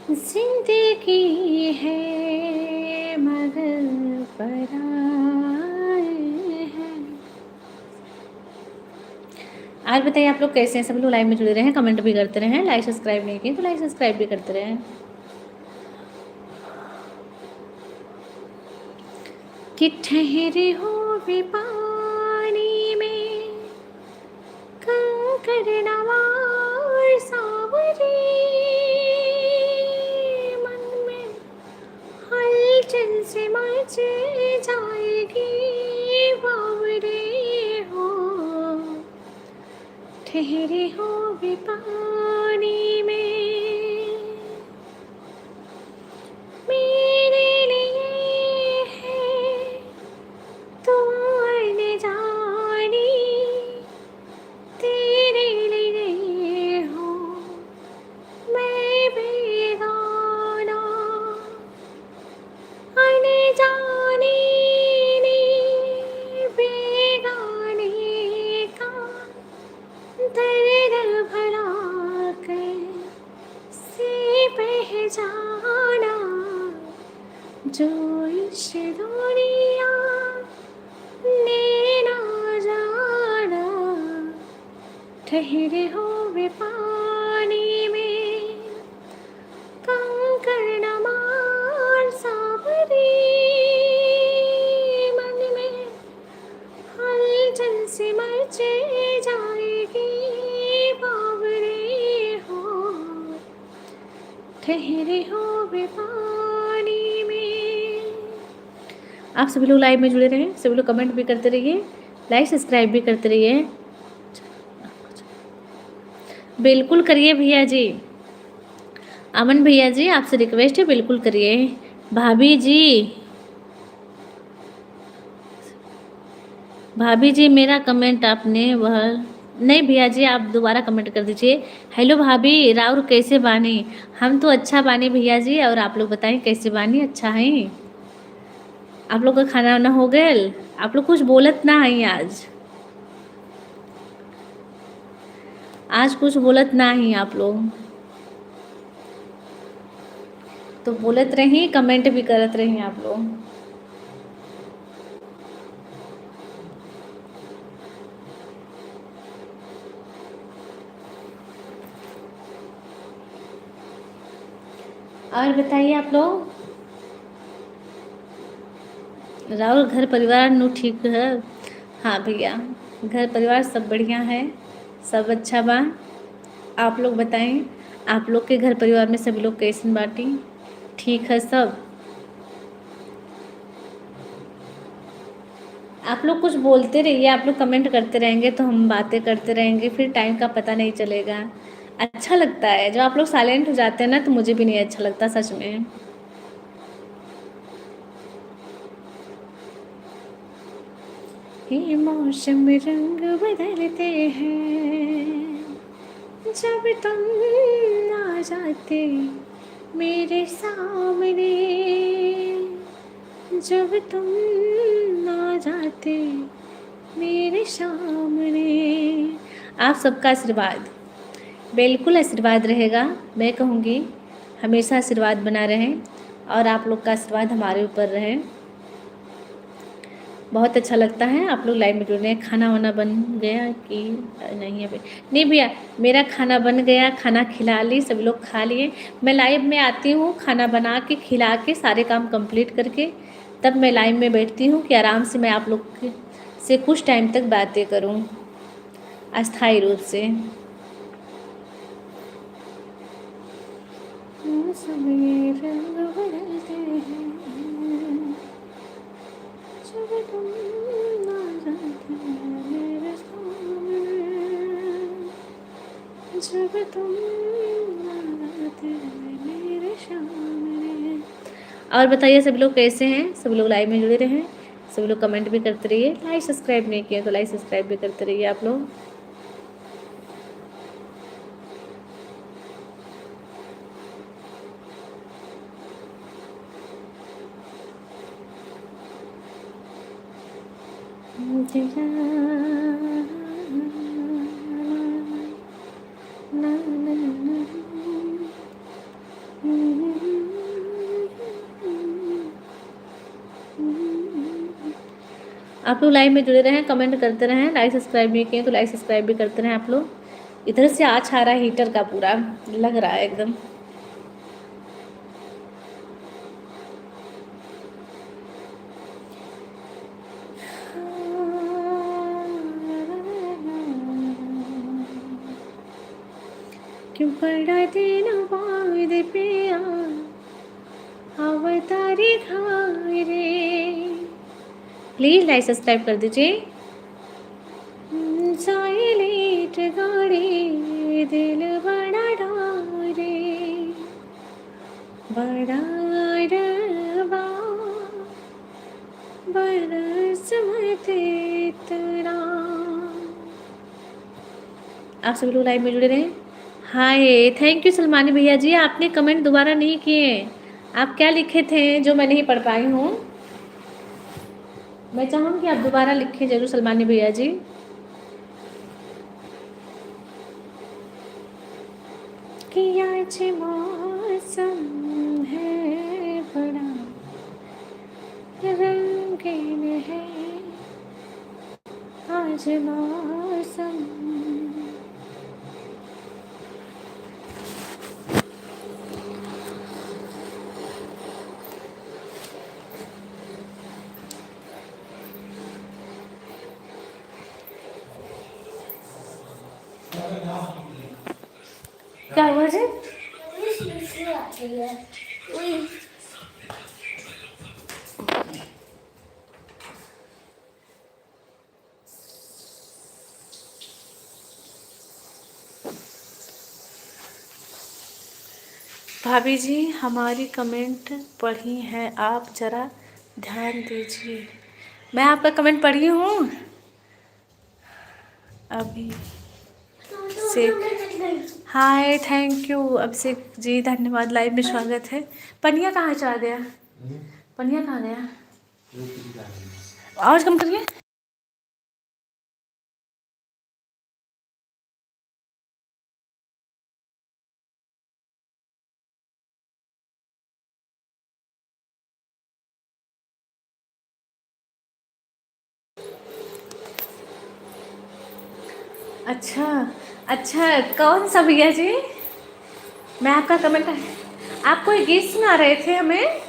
जिंदगी है मगर पराए है। आज बताइए आप लोग कैसे हैं, सब लोग लाइव में जुड़े रहें, कमेंट भी करते रहें, लाइक सब्सक्राइब नहीं किए तो लाइक सब्सक्राइब भी करते रहें। कि ठहरे हो भी पानी में कंकर नवार सावरे, मन में हलचल से मच जाएगी बावरे हो। ठहरे हो भी पानी में मेरे लिए है तू अनजानी, तेरे लिए हो मैं बेगाना। अनजाने ने बेगाने का दर्द भला जाना, जो इस दुनिया ने ना जाना, ठहरे हो वे पानी में, कंकड़ न मार सावरी, मन में हलचल से मचे जाएगी बावरे हो, ठहरे हो वे पानी में। आप सभी लोग लाइव में जुड़े रहें, सभी लोग कमेंट भी करते रहिए, लाइक सब्सक्राइब भी करते रहिए। बिल्कुल करिए भैया जी, अमन भैया जी आपसे रिक्वेस्ट है, बिल्कुल करिए। भाभी जी मेरा कमेंट आपने वह नहीं, भैया जी आप दोबारा कमेंट कर दीजिए। हेलो भाभी, राउर कैसे बानी? हम तो अच्छा बानी भैया जी, और आप लोग बताएं कैसे बानी? अच्छा है? आप लोग का खाना वाना हो गया? आप लोग कुछ बोलत ना है आज कुछ बोलत ना ही आप लोग, तो बोलत रही, कमेंट भी करत रही आप लोग। और बताइए आप लोग, राहुल घर परिवार नु ठीक है? हाँ भैया, घर परिवार सब बढ़िया है, सब अच्छा बा। आप लोग बताएं, आप लोग के घर परिवार में सभी लोग कैसन बाटी? ठीक है सब? आप लोग कुछ बोलते रहिए, आप लोग कमेंट करते रहेंगे तो हम बातें करते रहेंगे, फिर टाइम का पता नहीं चलेगा। अच्छा लगता है जब आप लोग साइलेंट हो जाते हैं ना, तो मुझे भी नहीं अच्छा लगता सच में। ये मौसम रंग बदलते हैं, जब तुम आ जाते मेरे सामने, जब तुम आ जाते मेरे सामने। आप सबका आशीर्वाद, बिल्कुल आशीर्वाद रहेगा। मैं कहूँगी हमेशा आशीर्वाद बना रहे, और आप लोग का आशीर्वाद हमारे ऊपर रहे। बहुत अच्छा लगता है आप लोग लाइव में जुड़ रहे हैं। खाना वाना बन गया कि नहीं? अभी नहीं भैया, मेरा खाना बन गया, खाना खिला ली, सभी लोग खा लिए। मैं लाइव में आती हूँ खाना बना के, खिला के, सारे काम कंप्लीट करके, तब मैं लाइव में बैठती हूँ कि आराम से मैं आप लोग से कुछ टाइम तक बातें करूँ अस्थायी रूप से। समय रंग बदलते हैं, जब तुम आ जाते मेरे सामने, जब तुम आ जाते मेरे सामने। और बताइए सभी लोग कैसे हैं? सभी लोग लाइव में जुड़े रहें, सभी लोग कमेंट भी करते रहिए। लाइक सब्सक्राइब नहीं किया तो लाइक सब्सक्राइब भी करते रहिए आप लोग। आप लोग लाइव में जुड़े रहें, कमेंट करते रहें, लाइक सब्सक्राइब नहीं किए तो लाइक सब्सक्राइब भी करते रहें आप लोग। इधर से आज आ रहा है हीटर का, पूरा लग रहा है एकदम। क्यों पड़ा दिन बाद पिया अवतारी खाए रे। प्लीज़ लाइक सब्सक्राइब कर दीजिए। साइलेंट गाड़ी दिल बड़ा डारे, बड़ा डरवा बरस मत इतना। आप सभी लोग लाइव में जुड़े रहें। हाय, थैंक यू सलमानी भैया जी, आपने कमेंट दोबारा नहीं किए। आप क्या लिखे थे जो मैं नहीं पढ़ पाई हूँ? मैं चाहूँगी कि आप दोबारा लिखें जरूर सलमानी भैया जी। कि आज मौसम आज मौसम। क्या हुआ जी? भाभी जी हमारी कमेंट पढ़ी है, आप ज़रा ध्यान दीजिए। मैं आपका कमेंट पढ़ी हूँ अभी से। Hi thank you Abhishek ji, धन्यवाद, लाइव में स्वागत है। पनिया कहाँ चला गया? पनिया कहाँ गया? आवाज़ कम करिए। अच्छा अच्छा, कौन सा भैया जी? मैं आपका कमेंट, आप कोई गीत सुना रहे थे हमें,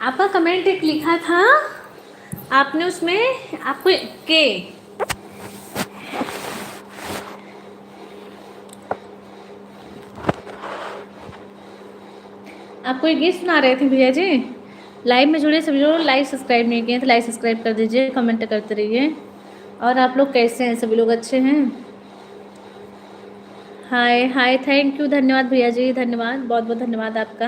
आपका कमेंट एक लिखा था आपने, उसमें आपको के आप कोई गीत सुना रहे थे भैया जी। लाइव में जुड़े सभी लोग, लाइक सब्सक्राइब नहीं किए तो लाइक सब्सक्राइब कर दीजिए, कमेंट करते रहिए। और आप लोग कैसे हैं? सभी लोग अच्छे हैं? हाय हाय थैंक यू, धन्यवाद भैया जी, धन्यवाद, बहुत बहुत धन्यवाद आपका।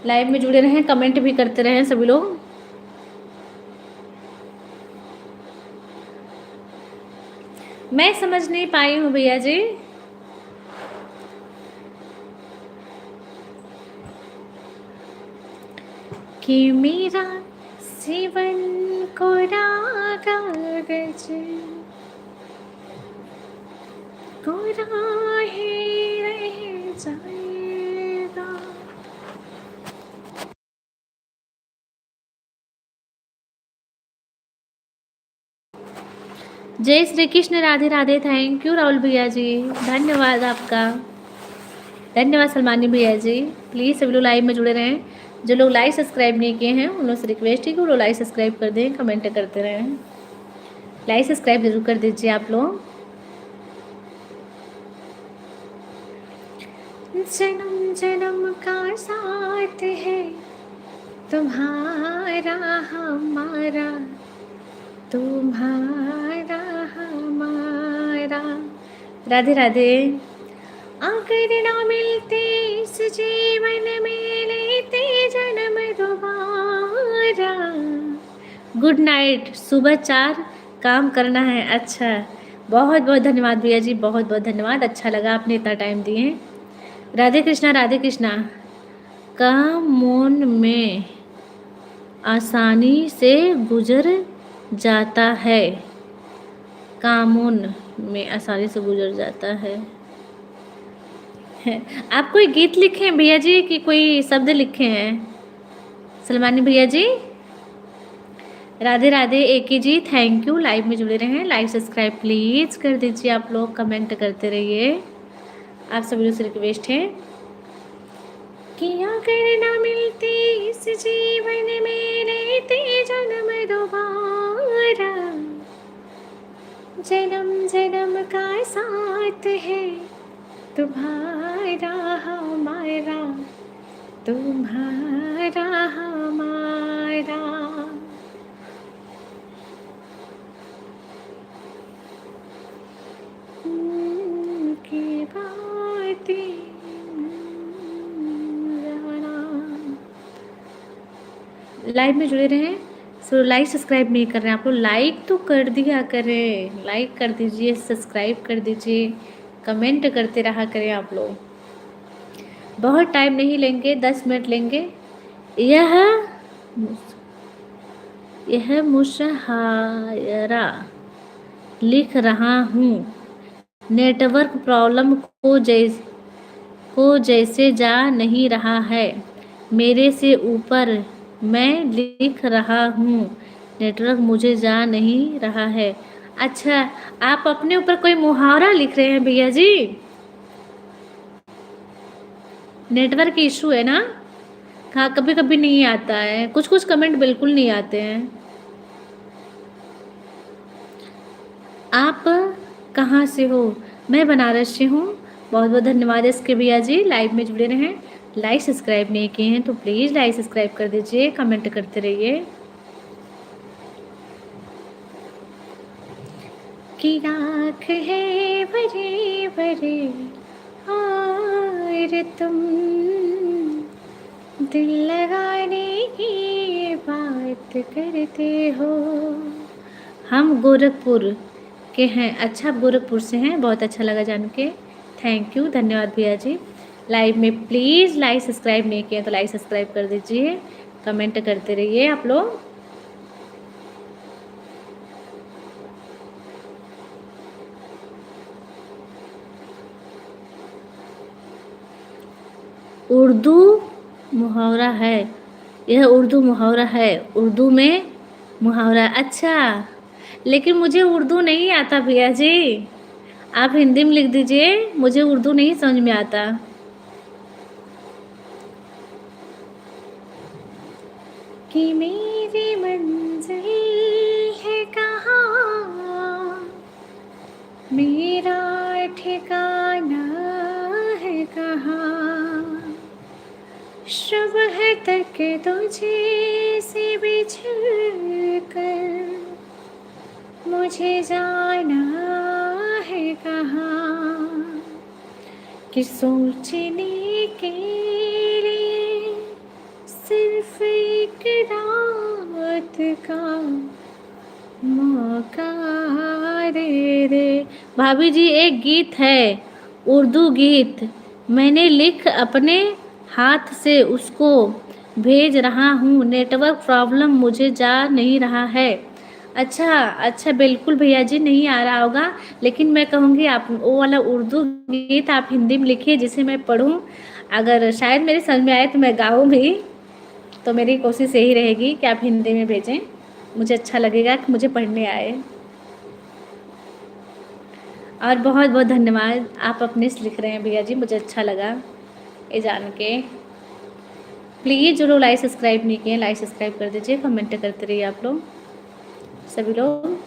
लाइव में जुड़े रहें, कमेंट भी करते रहें सभी लोग। मैं समझ नहीं पाई हूँ भैया जी। कि मेरा जीवन कोरा कागज कोरा ही रह जाएगा। जय श्री कृष्ण, राधे राधे, थैंक यू राहुल भैया जी, धन्यवाद आपका, धन्यवाद सलमानी भैया जी। प्लीज़ सभी लोग लाइव में जुड़े रहें। जो लोग लाइक सब्सक्राइब नहीं किए हैं उन लोग से रिक्वेस्ट है कि वो लोग लाइक सब्सक्राइब कर दें, कमेंट करते रहें। लाइक सब्सक्राइब जरूर कर दीजिए आप लोग। जन्म जन्म का साथ है तुम्हारा हमारा, तुम्हारा हमारा। राधे राधे। अगर ना मिलते इस जीवन में, लेते जन्म दोबारा। गुड नाइट, सुबह 4 काम करना है। अच्छा, बहुत बहुत धन्यवाद भैया जी, बहुत बहुत धन्यवाद, अच्छा लगा आपने इतना टाइम दिए। राधे कृष्णा, राधे कृष्णा। काम मौन में आसानी से गुजर जाता है, कामोन में आसानी से गुजर जाता है। आप कोई गीत लिखे हैं भैया जी कि कोई शब्द लिखे हैं? सलमानी भैया जी, राधे राधे। एके जी थैंक यू, लाइव में जुड़े रहें, लाइक सब्सक्राइब प्लीज़ कर दीजिए आप लोग, कमेंट करते रहिए, आप सभी लोग से रिक्वेस्ट है कि अगर ना मिलते इस जीवन में, लेते जन्म दोबारा। जन्म जन्म का साथ है तुम्हारा हमारा, तुम्हारा हमारा। की बातें लाइव में जुड़े रहें। सो लाइक सब्सक्राइब नहीं कर रहे हैं आप लोग, लाइक तो कर दिया करें, लाइक कर दीजिए, सब्सक्राइब कर दीजिए, कमेंट करते रहा करें आप लोग। बहुत टाइम नहीं लेंगे, 10 मिनट लेंगे। यह मुशायरा लिख रहा हूँ, नेटवर्क प्रॉब्लम को जैसे जा नहीं रहा है मेरे से ऊपर। मैं लिख रहा हूँ नेटवर्क मुझे जा नहीं रहा है। अच्छा, आप अपने ऊपर कोई मुहावरा लिख रहे हैं भैया जी? नेटवर्क इशू है ना? हाँ, कभी कभी नहीं आता है, कुछ कुछ कमेंट बिल्कुल नहीं आते हैं। आप कहाँ से हो? मैं बनारस से हूँ। बहुत बहुत धन्यवाद इसके भैया जी, लाइव में जुड़े रहें। लाइक सब्सक्राइब नहीं किए हैं तो प्लीज़ लाइक सब्सक्राइब कर दीजिए, कमेंट करते रहिए। की आँख है बड़े बड़े और तुम दिल लगाने की बात करते हो। हम गोरखपुर के हैं। अच्छा, आप गोरखपुर से हैं, बहुत अच्छा लगा जान के। थैंक यू, धन्यवाद भैया जी। लाइव में प्लीज़ लाइक सब्सक्राइब नहीं किया तो लाइक सब्सक्राइब कर दीजिए, कमेंट करते रहिए आप लोग। उर्दू मुहावरा है, यह उर्दू मुहावरा है। उर्दू में मुहावरा, अच्छा, लेकिन मुझे उर्दू नहीं आता भैया जी। आप हिंदी में लिख दीजिए, मुझे उर्दू नहीं समझ में आता। कि मेरी मंजिल है कहाँ, मेरा ठिकाना है कहाँ, सुबह तक तुझे से बिछड़ कर मुझे जाना है कहाँ, कि सोचने के लिए सिर्फ एक रात का मौका दे दे। भाभी जी, एक गीत है, उर्दू गीत, मैंने लिख अपने हाथ से उसको भेज रहा हूँ। नेटवर्क प्रॉब्लम, मुझे जा नहीं रहा है। अच्छा अच्छा, बिल्कुल भैया जी, नहीं आ रहा होगा, लेकिन मैं कहूँगी आप वो वाला उर्दू गीत आप हिंदी में लिखिए जिसे मैं पढूँ। अगर शायद मेरे समझ में आए तो मैं गाऊँ भी, तो मेरी कोशिश यही रहेगी कि आप हिंदी में भेजें, मुझे अच्छा लगेगा कि मुझे पढ़ने आए। और बहुत बहुत धन्यवाद, आप अपने से लिख रहे हैं भैया जी, मुझे अच्छा लगा ये जान के। प्लीज़ जो लोग लाइक सब्सक्राइब नहीं किए लाइक सब्सक्राइब कर दीजिए, कमेंट करते रहिए आप लोग सभी लोग।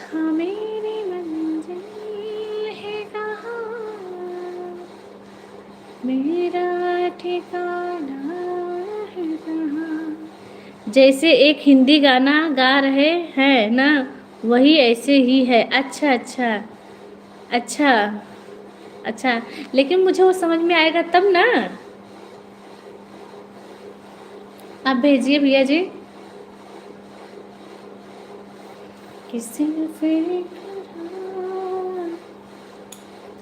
हाँ, मेरी मंजिल है कहाँ, मेरा ठिकाना है कहाँ। जैसे एक हिंदी गाना गा रहे हैं ना, वही ऐसे ही है। अच्छा अच्छा अच्छा अच्छा, लेकिन मुझे वो समझ में आएगा तब ना। आप भेजिए भैया जी। कि सिर्फ एक रात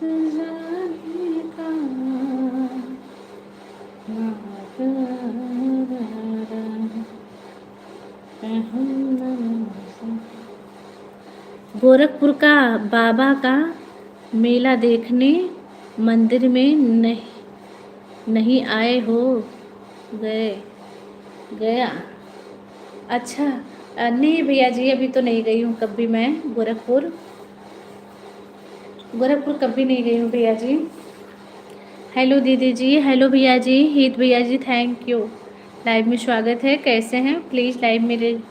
जाने का गोरखपुर का बाबा का मेला देखने मंदिर में नहीं आए हो गए गया। अच्छा, नहीं भैया जी, अभी तो नहीं गई हूँ कभी मैं गोरखपुर। गोरखपुर कभी नहीं गई हूँ भैया जी। हेलो दीदी जी, हेलो भैया जी, हित भैया जी, थैंक यू। लाइव में स्वागत है, कैसे हैं? प्लीज़ लाइव में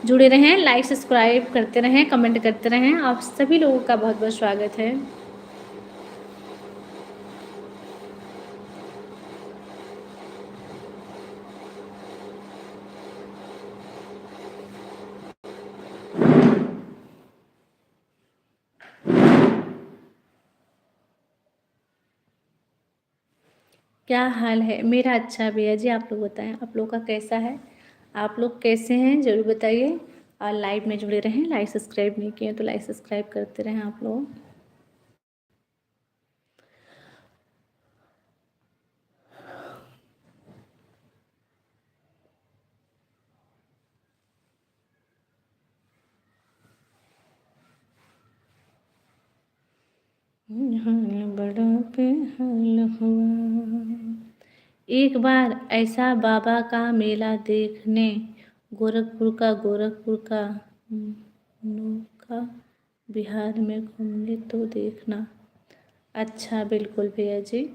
जुड़े रहें, लाइक सब्सक्राइब करते रहें, कमेंट करते रहें। आप सभी लोगों का बहुत बहुत स्वागत है। क्या हाल है? मेरा अच्छा है भैया जी, आप लोग बताएं आप लोग का कैसा है? आप लोग कैसे हैं ज़रूर बताइए। और लाइव में जुड़े रहें, लाइक सब्सक्राइब नहीं किए तो लाइक सब्सक्राइब करते रहें आप लोग। हाल बड़ा बेहाल हुआ। एक बार ऐसा बाबा का मेला देखने गोरखपुर का नौका बिहार में घूमने तो देखना। अच्छा बिल्कुल भैया जी,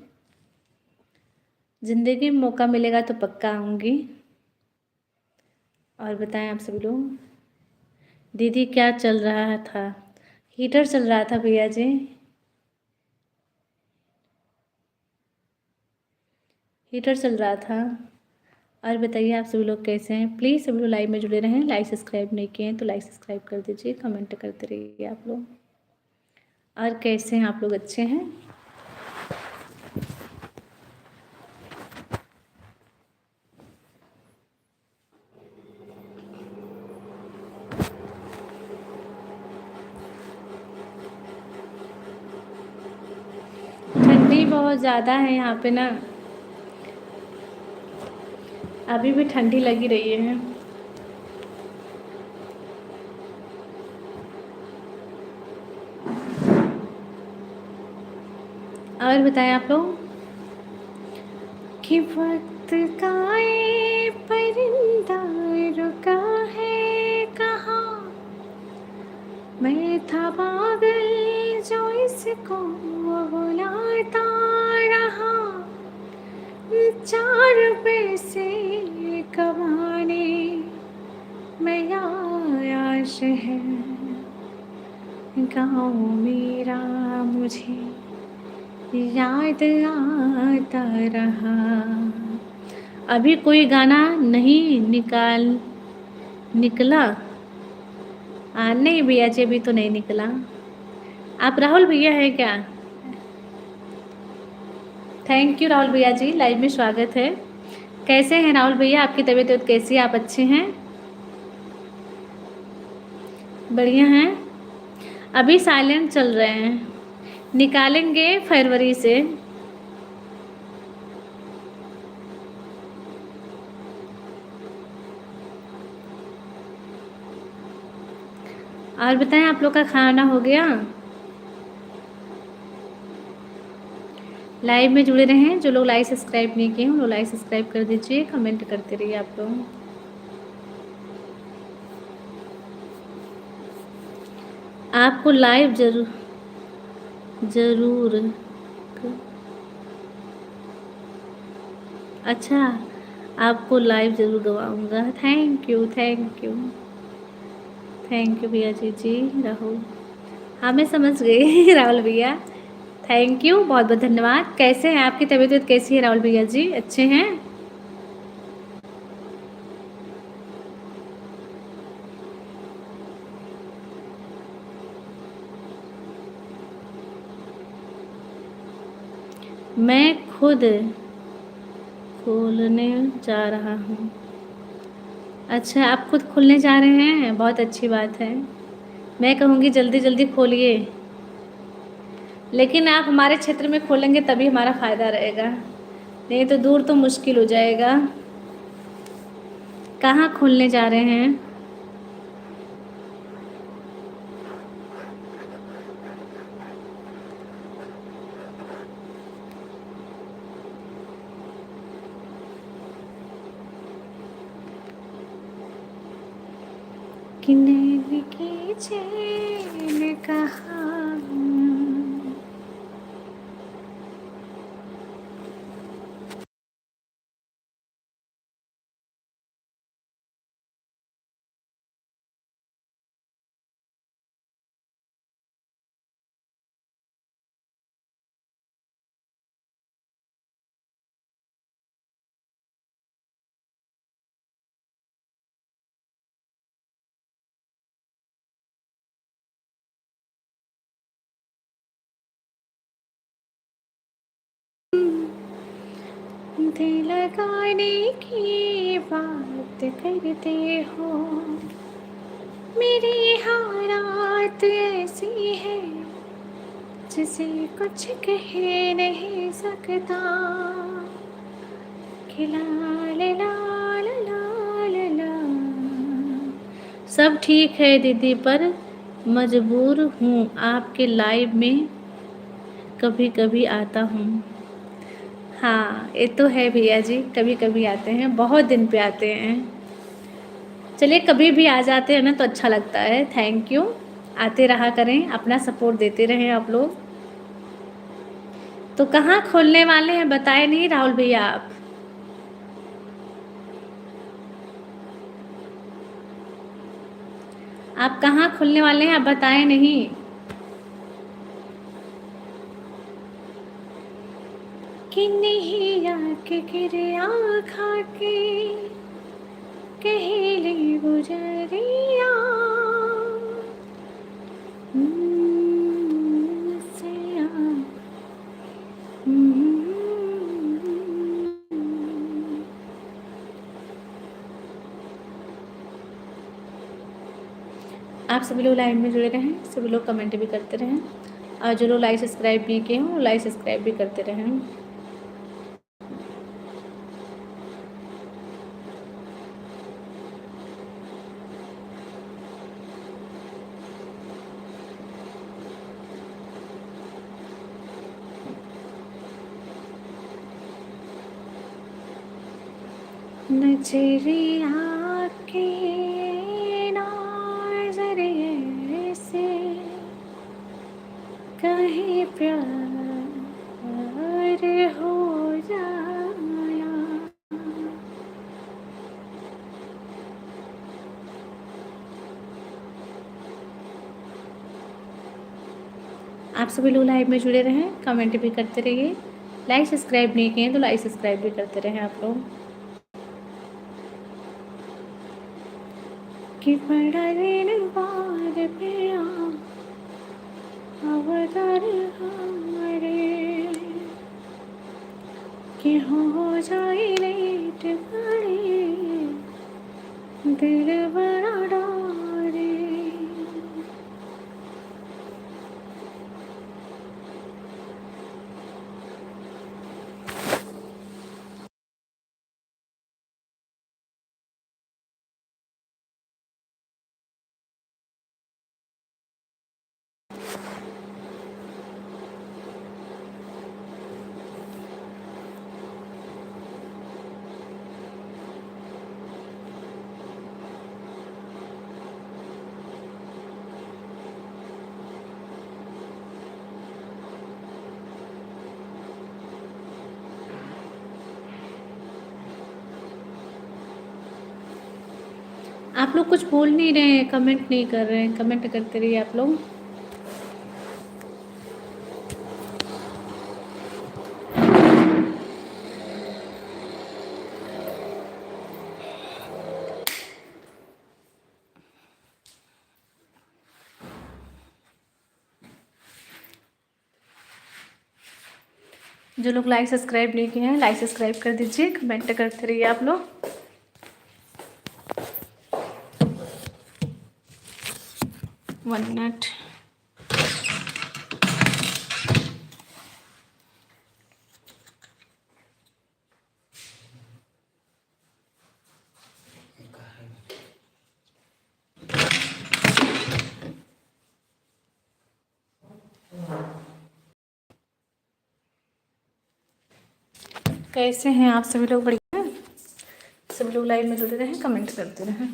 ज़िंदगी में मौका मिलेगा तो पक्का आऊँगी। और बताएं आप सभी लोग, दीदी क्या चल रहा था? हीटर चल रहा था भैया जी, हीटर चल रहा था। और बताइए आप सभी लोग कैसे हैं? प्लीज़ सभी लोग लाइव में जुड़े रहें। लाइक सब्सक्राइब नहीं किए हैं तो लाइक सब्सक्राइब कर दीजिए, कमेंट करते रहिए आप लोग। और कैसे हैं आप लोग? अच्छे हैं? ठंडी बहुत ज़्यादा है यहाँ पे ना, अभी भी ठंडी लगी रही है। और बताएं आप लोग कि वक्त का ये परिंदा रुका है कहाँ? मैं था पागल जो इसको बुलाता रहा, 4 पैसे कमाने मैं आया शहर, गाँव मेरा मुझे याद आता रहा। अभी कोई गाना नहीं निकला? नहीं भैया जी, अभी तो नहीं निकला। आप राहुल भैया हैं क्या? थैंक यू राहुल भैया जी, लाइव में स्वागत है। कैसे हैं राहुल भैया? आपकी तबीयत कैसी है? आप अच्छे हैं? बढ़िया हैं? अभी साइलेंट चल रहे हैं, निकालेंगे फरवरी से। और बताएं आप लोग का खाना हो गया? लाइव में जुड़े रहें। जो लोग लाइक सब्सक्राइब नहीं किए हैं, वो लाइक सब्सक्राइब कर दीजिए, कमेंट करते रहिए आप लोग। आपको लाइव जरूर अच्छा, आपको लाइव ज़रूर गवाऊँगा। थैंक यू भैया जी राहुल। हाँ मैं समझ गई राहुल भैया, थैंक यू, बहुत बहुत धन्यवाद। कैसे हैं? आपकी तबीयत कैसी है राहुल भैया जी? अच्छे हैं? मैं खुद खोलने जा रहा हूँ। अच्छा, आप खुद खोलने जा रहे हैं? बहुत अच्छी बात है। मैं कहूँगी जल्दी जल्दी खोलिए, लेकिन आप हमारे क्षेत्र में खोलेंगे तभी हमारा फ़ायदा रहेगा, नहीं तो दूर तो मुश्किल हो जाएगा। कहाँ खोलने जा रहे हैं? कि नैन की चैन कहाँ? दिल लगाने की बात करते हो, मेरी हालात ऐसी है जिसे कुछ कह नहीं सकता। कि लाल लाल लाल लाल। सब ठीक है दीदी, पर मजबूर हूँ आपके लाइव में कभी कभी आता हूँ। हाँ ये तो है भैया जी, कभी कभी आते हैं, बहुत दिन पे आते हैं। चलिए, कभी भी आ जाते हैं ना तो अच्छा लगता है। थैंक यू, आते रहा करें, अपना सपोर्ट देते रहें आप लोग। तो कहाँ खोलने वाले हैं बताए नहीं राहुल भैया आप कहाँ खोलने वाले हैं, आप बताए नहीं। कि नहीं आके गिरिया खा के कहेले गुजरिया सैया। आप सभी लोग लाइन में जुड़े रहें, सभी लोग कमेंट भी करते रहें, और जो लोग लाइक सब्सक्राइब नहीं किए हों लाइक सब्सक्राइब भी करते रहें। नजरिया के नजरिए से कहीं प्यार हो जाया। आप सभी लोग लाइव में जुड़े रहें, कमेंट भी करते रहिए, लाइक सब्सक्राइब नहीं किए तो लाइक सब्सक्राइब भी करते रहें आप लोग। कि बड़ा दिन बाद पिया अवतार हमारे, कि हो जाए लेट बड़े दिल बड़ा डरे। आप लोग कुछ बोल नहीं रहे हैं, कमेंट नहीं कर रहे हैं, कमेंट करते रहिए आप लोग। जो लोग लाइक सब्सक्राइब नहीं किए हैं लाइक सब्सक्राइब कर दीजिए, कमेंट करते रहिए आप लोग। 1 मिनट। कैसे हैं आप सभी लोग? बढ़िया हैं? सभी लोग लाइव में जुड़े रहें, कमेंट करते रहें।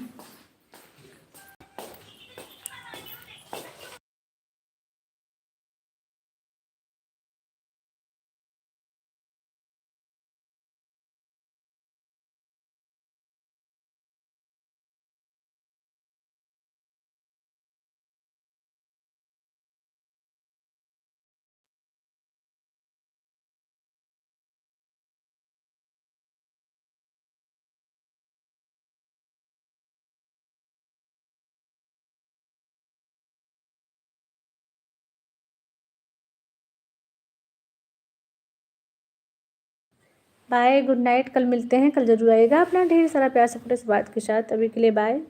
Bye, good night. कल मिलते हैं, कल जरूर आइएगा। अपना ढेर सारा प्यार सपोर्ट इस बात के साथ। अभी के लिए बाय।